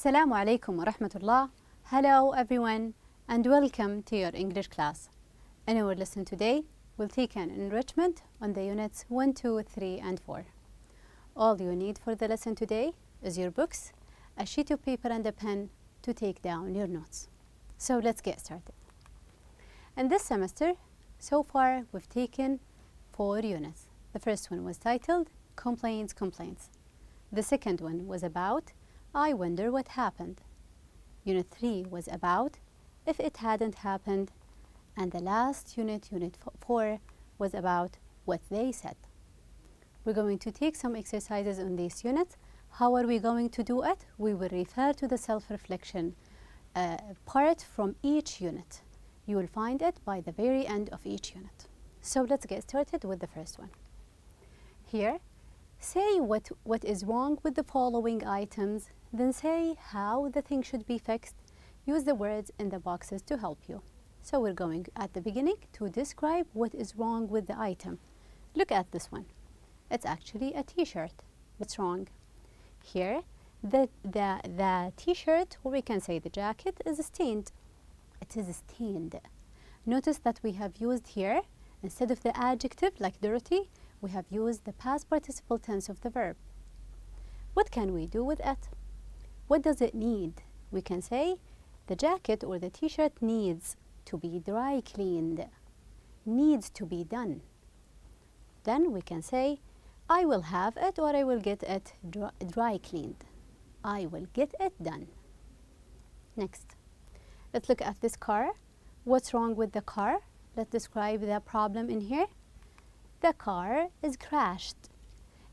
Assalamu alaikum wa rahmatullah. Hello everyone and welcome to your English class. In our lesson today, we'll take an enrichment on the units 1, 2, 3 and 4. All you need for the lesson today is your books, a sheet of paper and a pen to take down your notes. So let's get started. In this semester, so far we've taken 4 units. The first one was titled Complaints. The second one was about I wonder what happened. Unit 3 was about if it hadn't happened. And the last unit, Unit 4, was about what they said. We're going to take some exercises on these units. How are we going to do it? We will refer to the self-reflection part from each unit. You will find it by the very end of each unit. So let's get started with the first one. Here, say what is wrong with the following items, then say how the thing should be fixed. Use the words in the boxes to help you. So we're going at the beginning to describe what is wrong with the item. Look at this one. It's actually a t-shirt. What's wrong? Here, the t-shirt, or we can say the jacket, is stained. It is stained. Notice that we have used here, instead of the adjective like dirty, we have used the past participle tense of the verb. What can we do with it? What does it need? We can say the jacket or the t-shirt needs to be dry cleaned, needs to be done. Then we can say I will have it or I will get it dry cleaned. I will get it done. Next, let's look at this car. What's wrong with the car? Let's describe the problem in here. The car is crashed.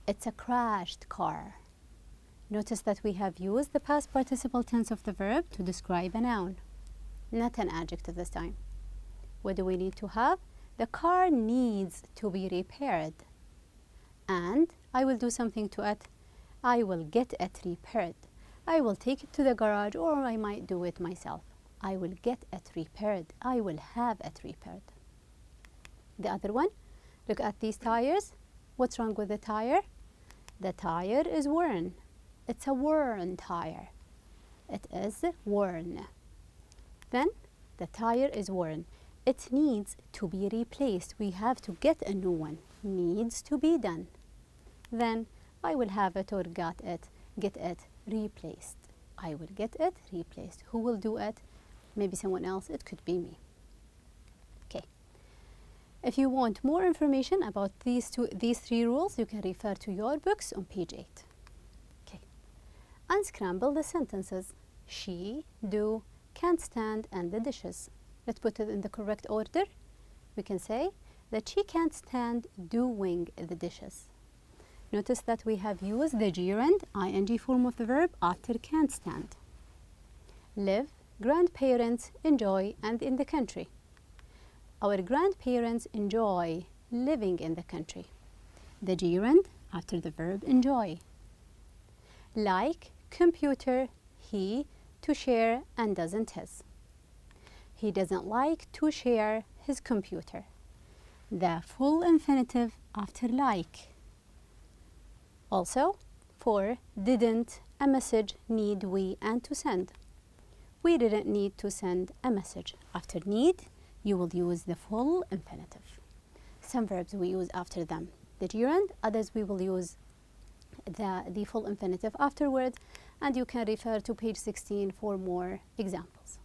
It's a crashed car. Notice that we have used the past participle tense of the verb to describe a noun, not an adjective this time. What do we need to have? The car needs to be repaired. And I will do something to it. I will get it repaired. I will take it to the garage, or I might do it myself. I will get it repaired. I will have it repaired. The other one, look at these tires. What's wrong with the tire? The tire is worn. It's a worn tire. It is worn. Then the tire is worn. It needs to be replaced. We have to get a new one. Needs to be done. Then I will have it or get it replaced. I will get it replaced. Who will do it? Maybe someone else. It could be me. Okay. If you want more information about these 3 rules, you can refer to your books on page 8. Okay. Unscramble the sentences. She, do, can't stand, and the dishes. Let's put it in the correct order. We can say that she can't stand doing the dishes. Notice that we have used the gerund, ing form of the verb, after can't stand. Live, grandparents, enjoy, and in the country. Our grandparents enjoy living in the country. The gerund after the verb enjoy. Like, computer, he, to share, and doesn't his. He doesn't like to share his computer. The full infinitive after like. Also, for didn't, a message, need, we, and to send. We didn't need to send a message. After need, you will use the full infinitive. Some verbs we use after them the gerund, others we will use the full infinitive afterwards, and you can refer to page 16 for more examples.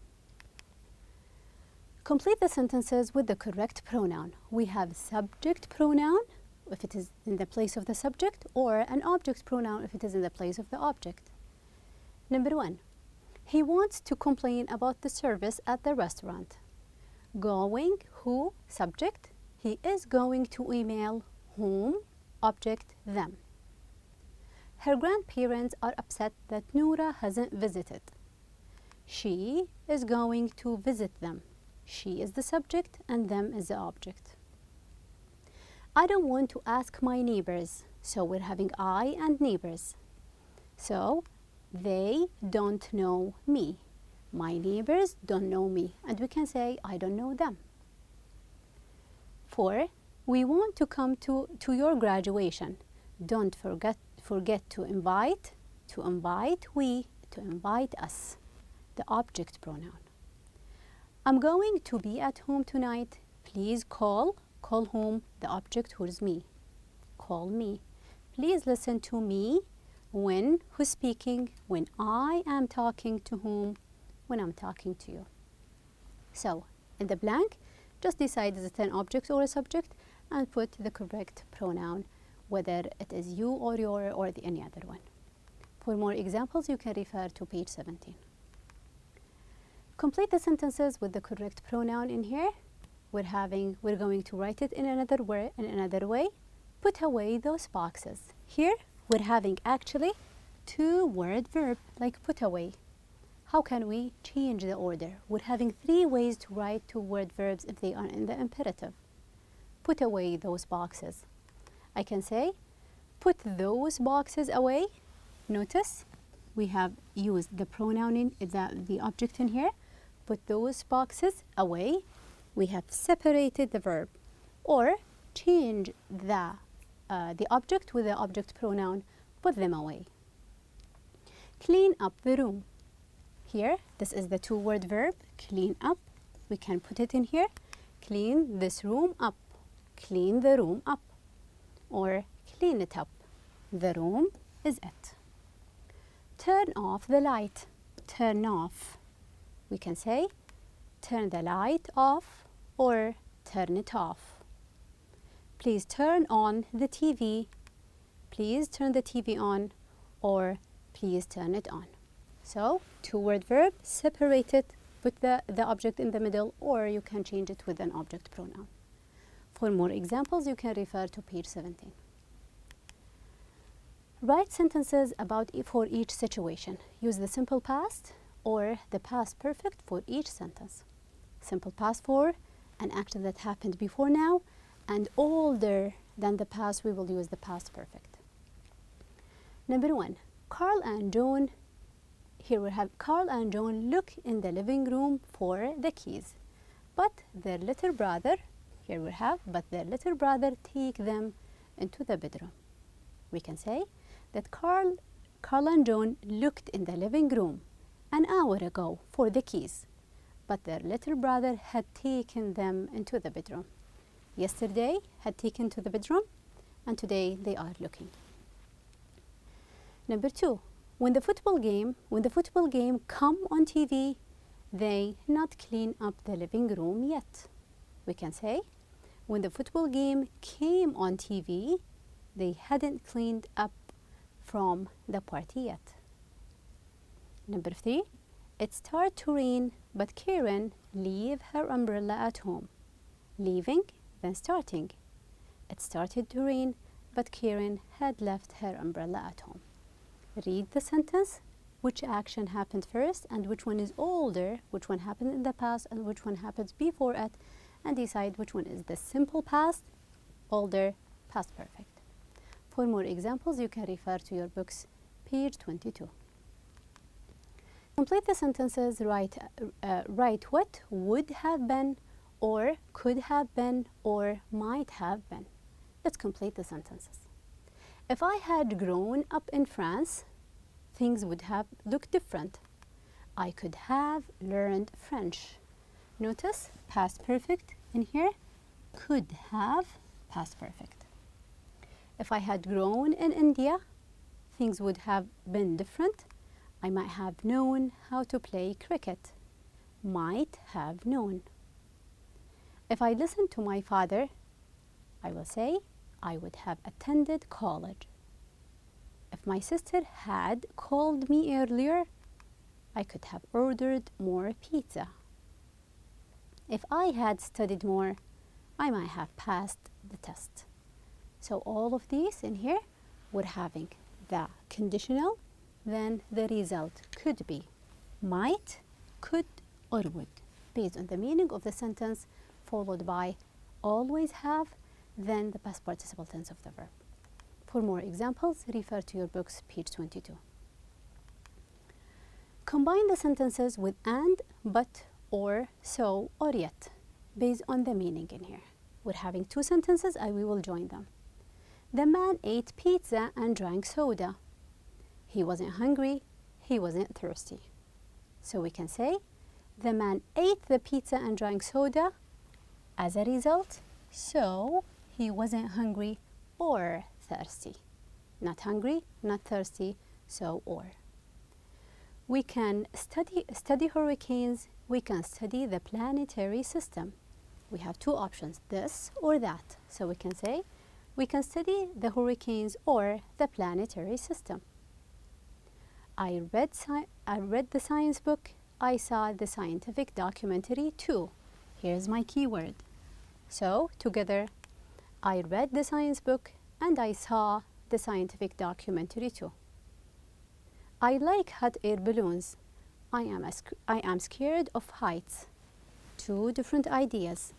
Complete the sentences with the correct pronoun. We have subject pronoun if it is in the place of the subject, or an object pronoun if it is in the place of the object. Number 1. He wants to complain about the service at the restaurant. Going, who, subject. He is going to email, whom, object, them. Her grandparents are upset that Noura hasn't visited. She is going to visit them. She is the subject and them is the object. I don't want to ask my neighbors, so we're having I and neighbors. So they don't know me. My neighbors don't know me, and we can say I don't know them. 4. We want to come to your graduation. Don't forget to invite we, to invite us, the object pronoun. I'm going to be at home tonight. Please call whom? The object, who's me. Call me. Please listen to me. When? Who's speaking? When I am talking to whom? When I'm talking to you. So, in the blank, just decide is it an object or a subject and put the correct pronoun, whether it is you or your or any other one. For more examples, you can refer to page 17. Complete the sentences with the correct pronoun in here. We're going to write it in another way. Put away those boxes. Here, we're having actually two-word verb, like put away. How can we change the order? We're having three ways to write two-word verbs if they are in the imperative. Put away those boxes. I can say, put those boxes away. Notice, we have used the pronoun in the object in here. Put those boxes away. We have separated the verb, or change the object with the object pronoun. Put them away. Clean up the room. Here, this is the two-word verb, clean up. We can put it in here. Clean this room up. Clean the room up. Or clean it up. The room is it. Turn off the light. Turn off. We can say, turn the light off or turn it off. Please turn on the TV. Please turn the TV on or please turn it on. So, two-word verb, separate it, put the object in the middle, or you can change it with an object pronoun. For more examples, you can refer to page 17. Write sentences for each situation. Use the simple past or the past perfect for each sentence. Simple past for an action that happened before now, and older than the past, we will use the past perfect. Number 1, Carl and John. Here we have Carl and John look in the living room for the keys. But their little brother, here we have, but their little brother take them into the bedroom. We can say that Carl and John looked in the living room an hour ago for the keys, but their little brother had taken them into the bedroom. Yesterday had taken to the bedroom, and today they are looking. Number 2, when the football game come on TV, they not clean up the living room yet. We can say, when the football game came on TV, they hadn't cleaned up from the party yet. Number 3, it started to rain, but Karen leave her umbrella at home. Leaving, then starting. It started to rain, but Karen had left her umbrella at home. Read the sentence, which action happened first and which one is older, which one happened in the past and which one happened before it, and decide which one is the simple past, older, past perfect. For more examples, you can refer to your books, page 22. Complete the sentences, write what would have been or could have been or might have been. Let's complete the sentences. If I had grown up in France, things would have looked different. I could have learned French. Notice past perfect in here, could have, past perfect. If I had grown in India, things would have been different. I might have known how to play cricket. Might have known. If I listened to my father, I will say, I would have attended college. If my sister had called me earlier, I could have ordered more pizza. If I had studied more, I might have passed the test. So all of these in here, we're having the conditional, then the result could be might, could, or would, based on the meaning of the sentence, followed by always have, then the past participle tense of the verb. For more examples, refer to your books, page 22. Combine the sentences with and, but, or, so, or yet, based on the meaning in here. We're having two sentences and we will join them. The man ate pizza and drank soda. He wasn't hungry. he wasn't thirsty. So we can say, the man ate the pizza and drank soda. As a result, so he wasn't hungry or thirsty. Not hungry, not thirsty, so or. We can study hurricanes. We can study the planetary system. We have two options, this or that. So we can say, we can study the hurricanes or the planetary system. I read the science book. I saw the scientific documentary too. Here's my keyword. So together, I read the science book and I saw the scientific documentary too. I like hot air balloons. I am scared of heights. Two different ideas.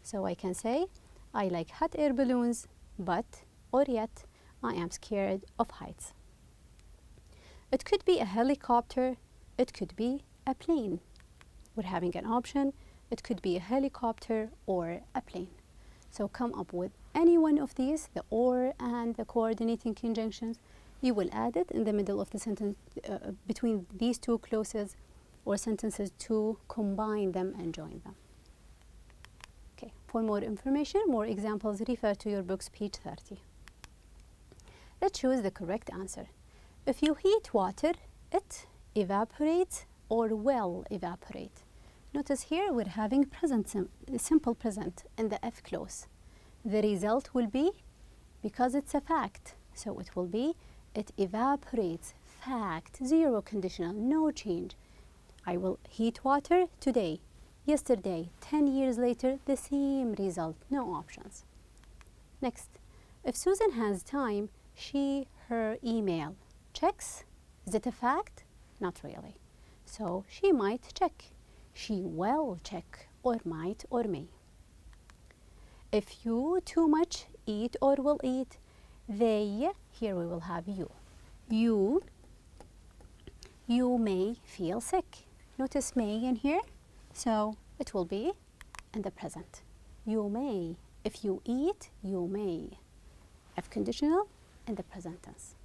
So I can say, I like hot air balloons, but, or yet, I am scared of heights. It could be a helicopter. It could be a plane. We're having an option. It could be a helicopter or a plane. So come up with any one of these, the or and the coordinating conjunctions. You will add it in the middle of the sentence between these two clauses or sentences to combine them and join them. Okay, for more information, more examples, refer to your books, page 30. Let's choose the correct answer. If you heat water, it evaporates or will evaporate. Notice here we're having present simple present in the F clause. The result will be, because it's a fact, so it will be, it evaporates, fact, zero conditional, no change. I will heat water today, yesterday, 10 years later, the same result, no options. Next, if Susan has time, her email checks. Is it a fact? Not really. So she might check. She will check, or might, or may. If you too much eat or will eat, they, here we will have you. You may feel sick. Notice may in here, so it will be in the present. You may. If you eat, you may. F conditional in the present tense.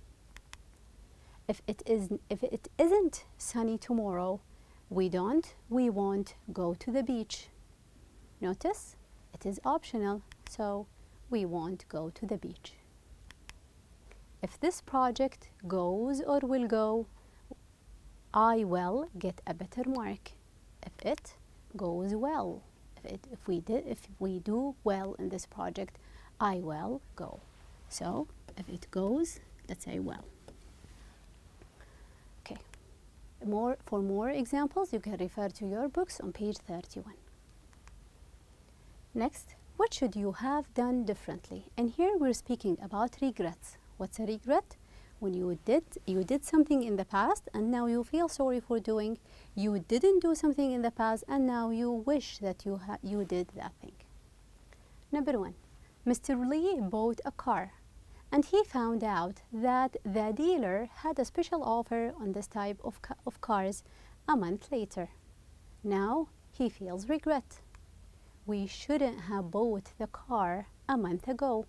If it isn't sunny tomorrow, we won't go to the beach. Notice it is optional, so we won't go to the beach. If this project goes or will go, I will get a better mark. If it goes well, if we do well in this project, I will go. So if it goes, let's say well. Okay. For more examples, you can refer to your books on page 31. Next, what should you have done differently? And here we're speaking about regrets. What's a regret? When you did something in the past and now you feel sorry for doing. You didn't do something in the past and now you wish that you did that thing. Number 1, Mr. Lee bought a car and he found out that the dealer had a special offer on this type of cars a month later. Now he feels regret. We shouldn't have bought the car a month ago.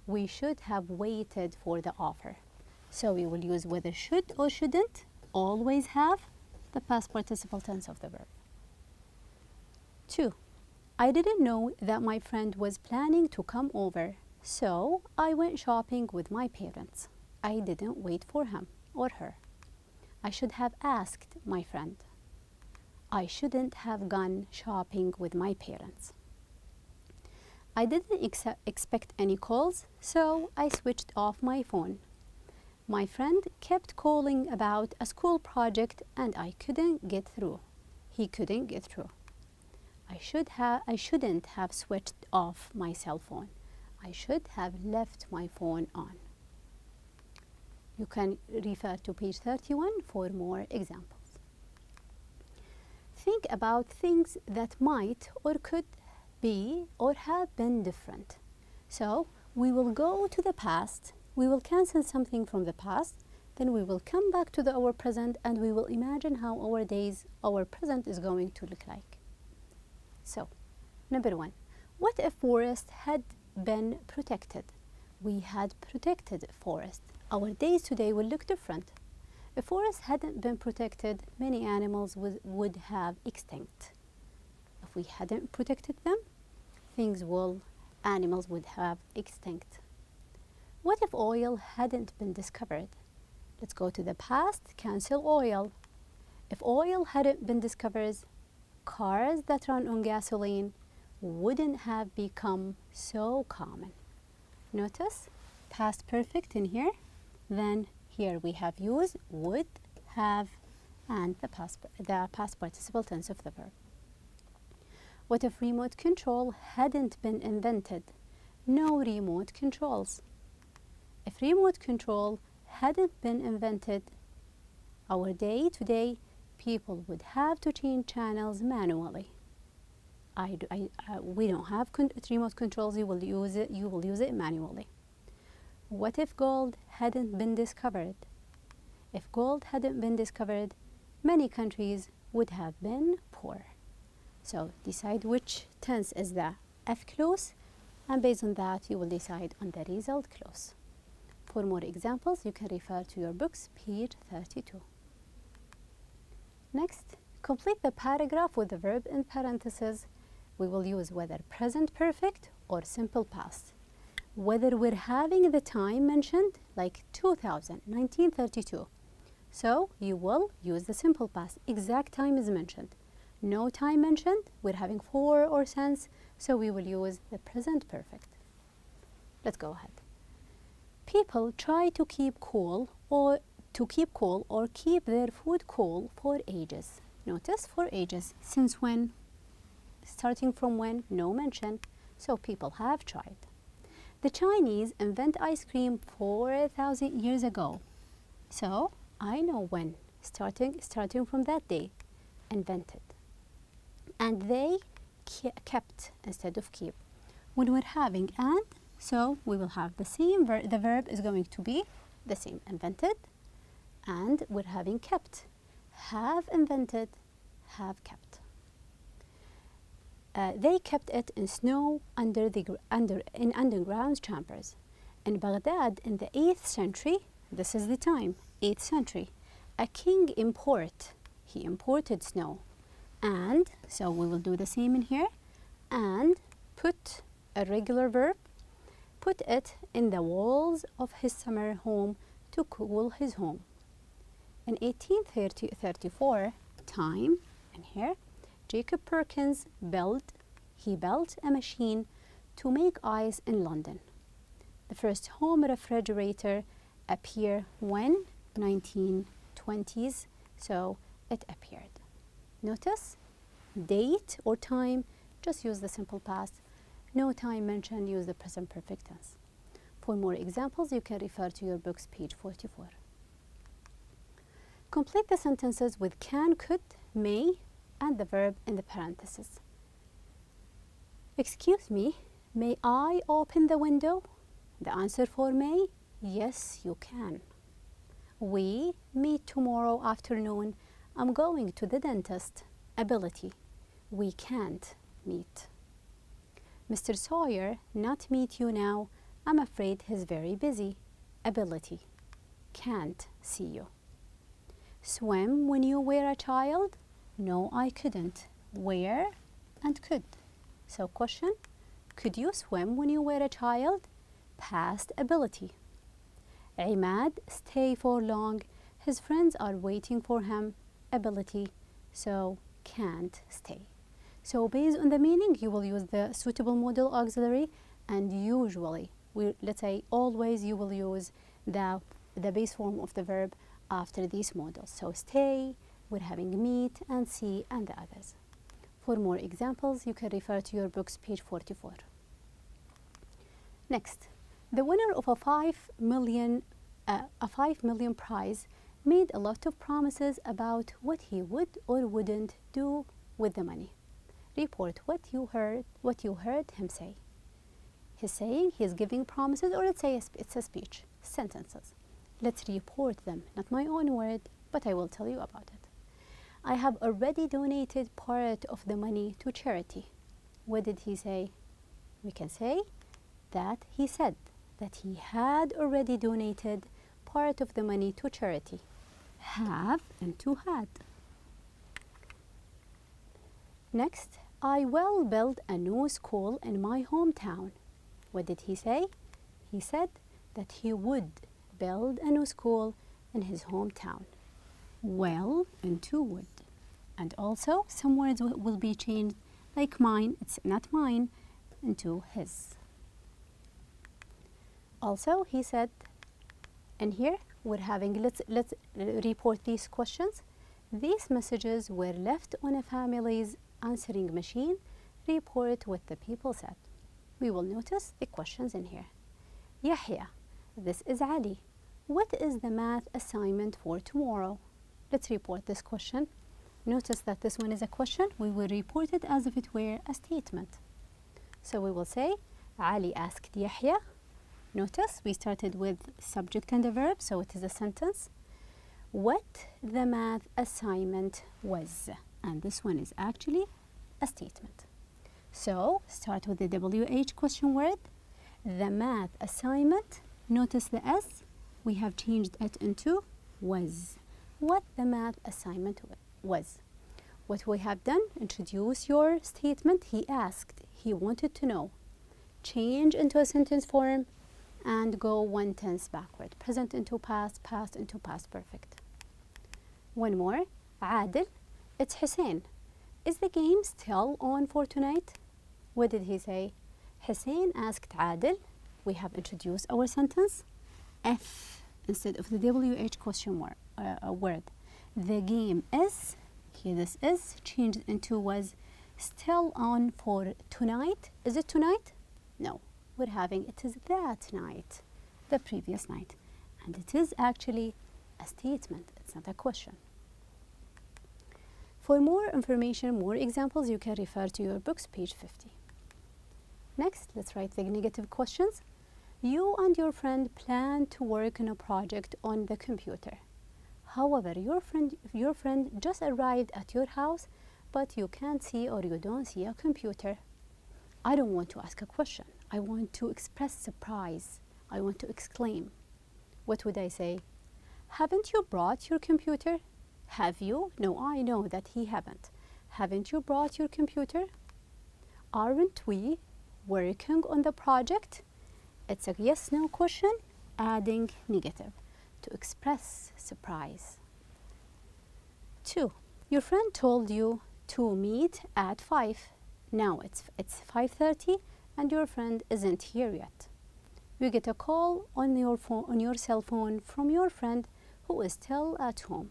We should have waited for the offer. So we will use whether should or shouldn't, always have the past participle tense of the verb. 2, I didn't know that my friend was planning to come over, so I went shopping with my parents. I didn't wait for him or her. I should have asked my friend. I shouldn't have gone shopping with my parents. I didn't expect any calls, so I switched off my phone. My friend kept calling about a school project and I couldn't get through. He couldn't get through. I shouldn't have switched off my cell phone. I should have left my phone on. You can refer to page 31 for more examples. Think about things that might or could be or have been different. So we will go to the past, we will cancel something from the past, then we will come back to our present and we will imagine how our present is going to look like. So, number 1, what if forest had been protected? We had protected forest. Our days today will look different. If forests hadn't been protected, many animals would have extinct. If we hadn't protected them, animals would have extinct. What if oil hadn't been discovered? Let's go to the past, cancel oil. If oil hadn't been discovered, cars that run on gasoline wouldn't have become so common. Notice past perfect in here, then here we have used would, have, and the past participle tense of the verb. What if remote control hadn't been invented? No remote controls. If remote control hadn't been invented, our day-to-day people would have to change channels manually. We don't have remote controls. You will use it manually. What if gold hadn't been discovered? If gold hadn't been discovered, many countries would have been poor. So decide which tense is the F clause, and based on that you will decide on the result clause. For more examples, you can refer to your books, page 32. Next, complete the paragraph with the verb in parentheses. We will use whether present perfect or simple past. Whether we're having the time mentioned, like 2000, 1932. So you will use the simple past. Exact time is mentioned. No time mentioned, we're having for or since, so we will use the present perfect. Let's go ahead. People try to keep cool or keep their food cool for ages. Notice for ages. Since when? Starting from when? No mention. So people have tried. The Chinese invent ice cream 4,000 years ago. So I know when. Starting from that day. Invented. And they kept instead of keep. When we're having and, so we will have the same verb. The verb is going to be the same. Invented. And we're having kept. Have invented. Have kept. They kept it in snow in underground chambers. In Baghdad in the 8th century, this is the time, 8th century, a king he imported snow. And, so we will do the same in here, and put a regular verb, put it in the walls of his summer home to cool his home. In 1834, time, in here, Jacob Perkins built a machine to make ice in London. The first home refrigerator appeared when? 1920s, so it appeared. Notice, date or time, just use the simple past. No time mentioned, use the present perfect tense. For more examples, you can refer to your books, page 44. Complete the sentences with can, could, may, and the verb in the parentheses. Excuse me, may I open the window? The answer for may, yes, you can. We meet tomorrow afternoon. I'm going to the dentist. Ability, we can't meet. Mr. Sawyer, not meet you now. I'm afraid he's very busy. Ability, can't see you. Swim when you were a child? No, I couldn't. Where and could. So question, could you swim when you were a child? Past ability. Imad, stay for long. His friends are waiting for him. Ability, so can't stay. So based on the meaning, you will use the suitable modal auxiliary, and usually, let's say always, you will use the base form of the verb after these modals. So stay, we're having meet and see, and the others. For more examples, you can refer to your books, page 44. Next, the winner of a 5 million prize made a lot of promises about what he would or wouldn't do with the money. Report what you heard him say. He's saying he's giving promises, or let's say it's a speech, sentences. Let's report them, not my own word, but I will tell you about it. I have already donated part of the money to charity. What did he say? We can say that he said that he had already donated part of the money to charity. have into had. Next, I will build a new school in my hometown. What did he say? He said that he would build a new school in his hometown. Will into would. And also, some words will be changed, like mine, it's not mine, into his. Also, he said, in here, we're having, let's report these questions. These messages were left on a family's answering machine. Report what the people said. We will notice the questions in here. Yahya, this is Ali. What is the math assignment for tomorrow? Let's report this question. Notice that this one is a question. We will report it as if it were a statement. So we will say, Ali asked Yahya. Notice we started with subject and a verb, so it is a sentence. What the math assignment was. And this one is actually a statement. So start with the WH question word. The math assignment. Notice the S. We have changed it into was. What the math assignment was. What we have done, introduce your statement. He asked, he wanted to know. Change into a sentence form and go one tense backward. Present into past, past into past perfect. One more. Adil, it's Hussein. Is the game still on for tonight? What did he say? Hussein asked Adil. We have introduced our sentence. F instead of the WH question word. The game is, here this is, changed into was still on for tonight. Is it tonight? No. We're having it is that night, the previous night. And it is actually a statement. It's not a question. For more information, more examples, you can refer to your books, page 50. Next, let's write the negative questions. You and your friend plan to work on a project on the computer. However, your friend just arrived at your house, but you can't see or you don't see a computer. I don't want to ask a question. I want to express surprise. I want to exclaim. What would I say? Haven't you brought your computer? Have you? No, I know that he haven't. Haven't you brought your computer? Aren't we working on the project? It's a yes-no question, adding negative to express surprise. 2. Your friend told you to meet at 5. Now it's 5:30 and your friend isn't here yet. You get a call on your cell phone from your friend who is still at home.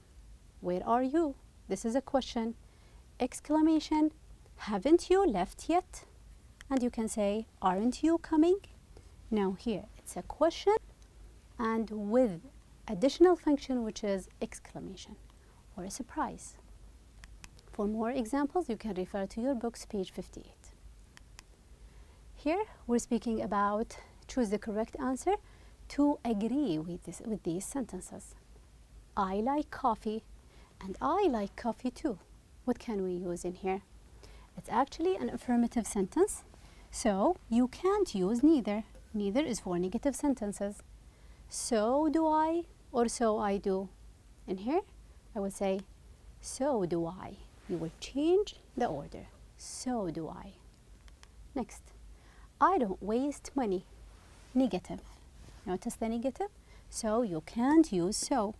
Where are you? This is a question. Exclamation. Haven't you left yet? And you can say, aren't you coming? Now here it's a question and with additional function, which is exclamation or a surprise. For more examples, you can refer to your books, page 58. Here, we're speaking about choose the correct answer to agree with these sentences. I like coffee, and I like coffee too. What can we use in here? It's actually an affirmative sentence, so you can't use neither. Neither is for negative sentences. So do I, or so I do. In here, I would say, so do I. You will change the order. So do I. Next, I don't waste money. Negative. Notice the negative. So you can't use so.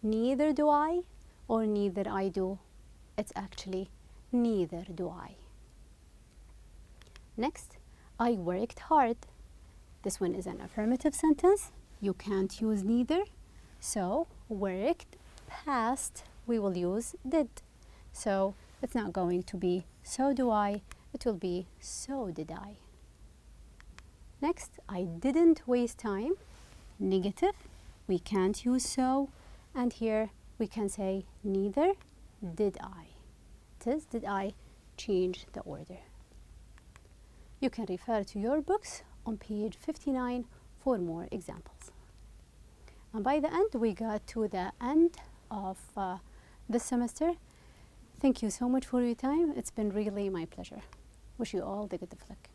Neither do I or neither I do. It's actually neither do I. Next, I worked hard. This one is an affirmative sentence. You can't use neither. So worked past, we will use did. So it's not going to be so do I, it will be so did I. Next, I didn't waste time. Negative, we can't use so. And here we can say neither did I. It is did I, change the order. You can refer to your books on page 59 for more examples. And by the end, we got to the end of this semester. Thank you so much for your time. It's been really my pleasure. Wish you all the good of luck.